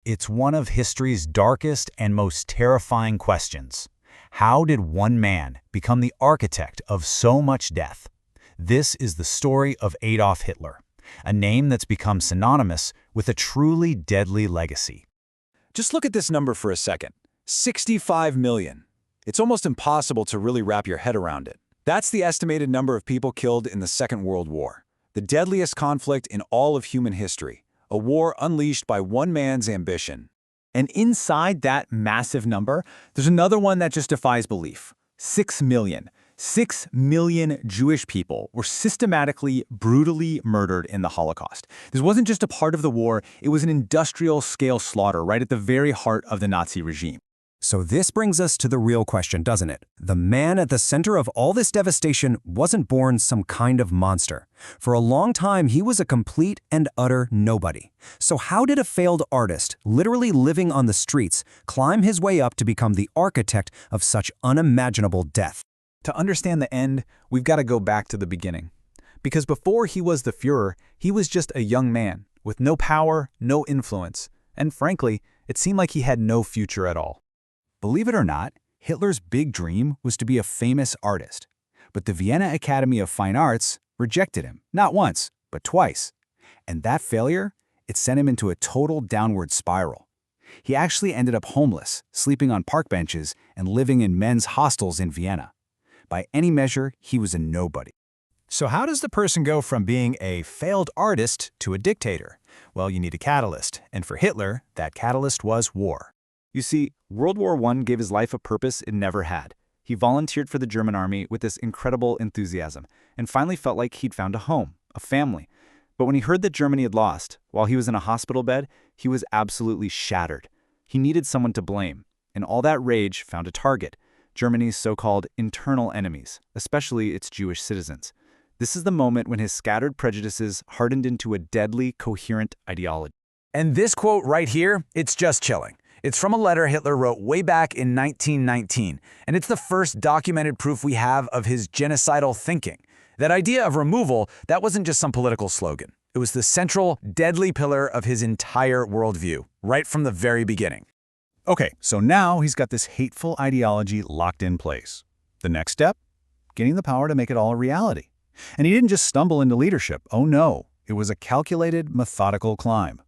It's one of history's darkest and most terrifying questions. How did one man become the architect of so much death? This is the story of Adolf Hitler, a name that's become synonymous with a truly deadly legacy. Just look at this number for a second. 65 million. It's almost impossible to really wrap your head around it. That's the estimated number of people killed in the Second World War, the deadliest conflict in all of human history, a war unleashed by one man's ambition. And inside that massive number, there's another one that just defies belief. 6 million. 6 million Jewish people were systematically, brutally murdered in the Holocaust. This wasn't just a part of the war, it was an industrial-scale slaughter right at the very heart of the Nazi regime. So this brings us to the real question, doesn't it? The man at the center of all this devastation wasn't born some kind of monster. For a long time, he was a complete and utter nobody. So how did a failed artist, literally living on the streets, climb his way up to become the architect of such unimaginable death? To understand the end, we've got to go back to the beginning. Because before he was the Führer, he was just a young man, with no power, no influence, and frankly, it seemed like he had no future at all. Believe it or not, Hitler's big dream was to be a famous artist. But the Vienna Academy of Fine Arts rejected him, not once, but twice. And that failure, it sent him into a total downward spiral. He actually ended up homeless, sleeping on park benches, and living in men's hostels in Vienna. By any measure, he was a nobody. So how does the person go from being a failed artist to a dictator? Well, you need a catalyst, and for Hitler, that catalyst was war. You see, World War I gave his life a purpose it never had. He volunteered for the German army with this incredible enthusiasm, and finally felt like he'd found a home, a family. But when he heard that Germany had lost, while he was in a hospital bed, he was absolutely shattered. He needed someone to blame, and all that rage found a target: Germany's so-called internal enemies, especially its Jewish citizens. This is the moment when his scattered prejudices hardened into a deadly, coherent ideology. And this quote right here, it's just chilling. It's from a letter Hitler wrote way back in 1919, and it's the first documented proof we have of his genocidal thinking. That idea of removal, that wasn't just some political slogan. It was the central, deadly pillar of his entire worldview, right from the very beginning. Okay, so now he's got this hateful ideology locked in place. The next step? Gaining the power to make it all a reality. And he didn't just stumble into leadership. Oh no, it was a calculated, methodical climb.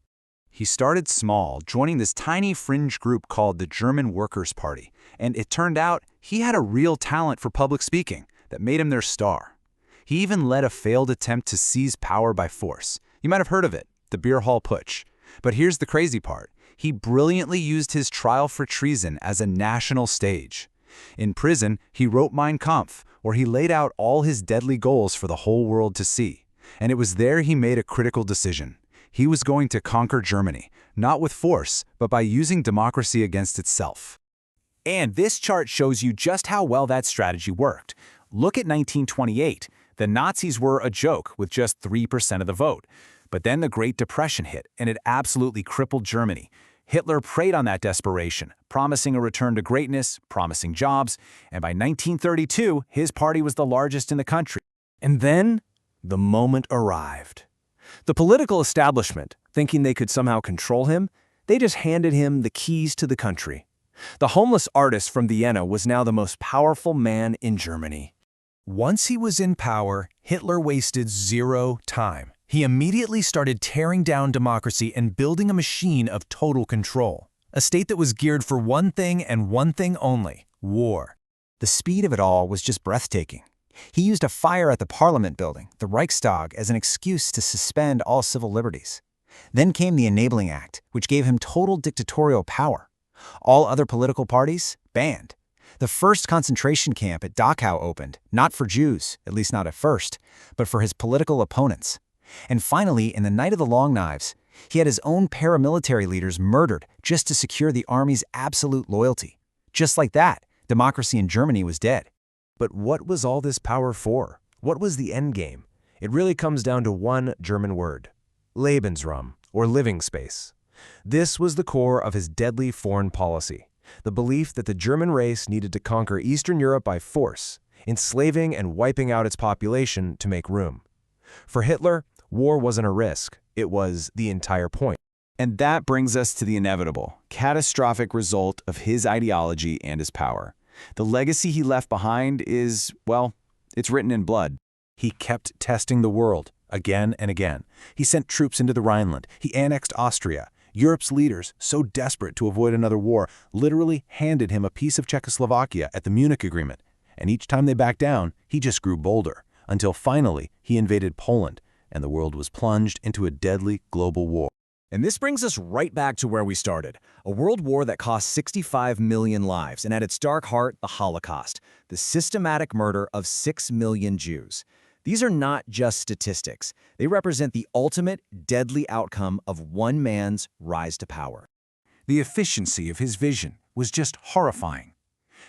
He started small, joining this tiny fringe group called the German Workers' Party, and it turned out he had a real talent for public speaking that made him their star. He even led a failed attempt to seize power by force. You might have heard of it, the Beer Hall Putsch. But here's the crazy part. He brilliantly used his trial for treason as a national stage. In prison, he wrote Mein Kampf, where he laid out all his deadly goals for the whole world to see. And it was there he made a critical decision. He was going to conquer Germany, not with force, but by using democracy against itself. And this chart shows you just how well that strategy worked. Look at 1928. The Nazis were a joke with just 3% of the vote. But then the Great Depression hit, and it absolutely crippled Germany. Hitler preyed on that desperation, promising a return to greatness, promising jobs, and by 1932, his party was the largest in the country. And then, the moment arrived. The political establishment, thinking they could somehow control him, they just handed him the keys to the country. The homeless artist from Vienna was now the most powerful man in Germany. Once he was in power, Hitler wasted zero time. He immediately started tearing down democracy and building a machine of total control. A state that was geared for one thing and one thing only: war. The speed of it all was just breathtaking. He used a fire at the Parliament building, the Reichstag, as an excuse to suspend all civil liberties. Then came the Enabling Act, which gave him total dictatorial power. All other political parties banned. The first concentration camp at Dachau opened, not for Jews, at least not at first, but for his political opponents. And finally, in the Night of the Long Knives, he had his own paramilitary leaders murdered just to secure the army's absolute loyalty. Just like that, democracy in Germany was dead. But what was all this power for? What was the end game? It really comes down to one German word: Lebensraum, or living space. This was the core of his deadly foreign policy, the belief that the German race needed to conquer Eastern Europe by force, enslaving and wiping out its population to make room. For Hitler, war wasn't a risk, it was the entire point. And that brings us to the inevitable, catastrophic result of his ideology and his power. The legacy he left behind is, well, it's written in blood. He kept testing the world, again and again. He sent troops into the Rhineland. He annexed Austria. Europe's leaders, so desperate to avoid another war, literally handed him a piece of Czechoslovakia at the Munich Agreement. And each time they backed down, he just grew bolder, until finally he invaded Poland, and the world was plunged into a deadly global war. And this brings us right back to where we started, a world war that cost 65 million lives, and at its dark heart, the Holocaust, the systematic murder of 6 million Jews. These are not just statistics. They represent the ultimate, deadly outcome of one man's rise to power. The efficiency of his vision was just horrifying.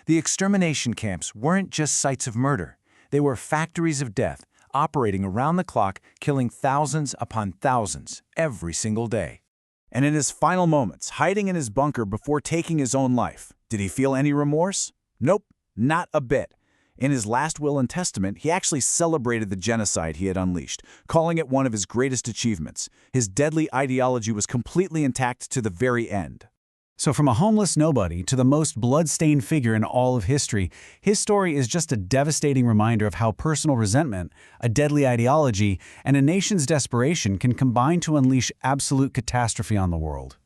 The extermination camps weren't just sites of murder. They were factories of death, operating around the clock, killing thousands upon thousands every single day. And in his final moments, hiding in his bunker before taking his own life, did he feel any remorse? Nope, not a bit. In his last will and testament, he actually celebrated the genocide he had unleashed, calling it one of his greatest achievements. His deadly ideology was completely intact to the very end. So from a homeless nobody to the most blood-stained figure in all of history, his story is just a devastating reminder of how personal resentment, a deadly ideology, and a nation's desperation can combine to unleash absolute catastrophe on the world.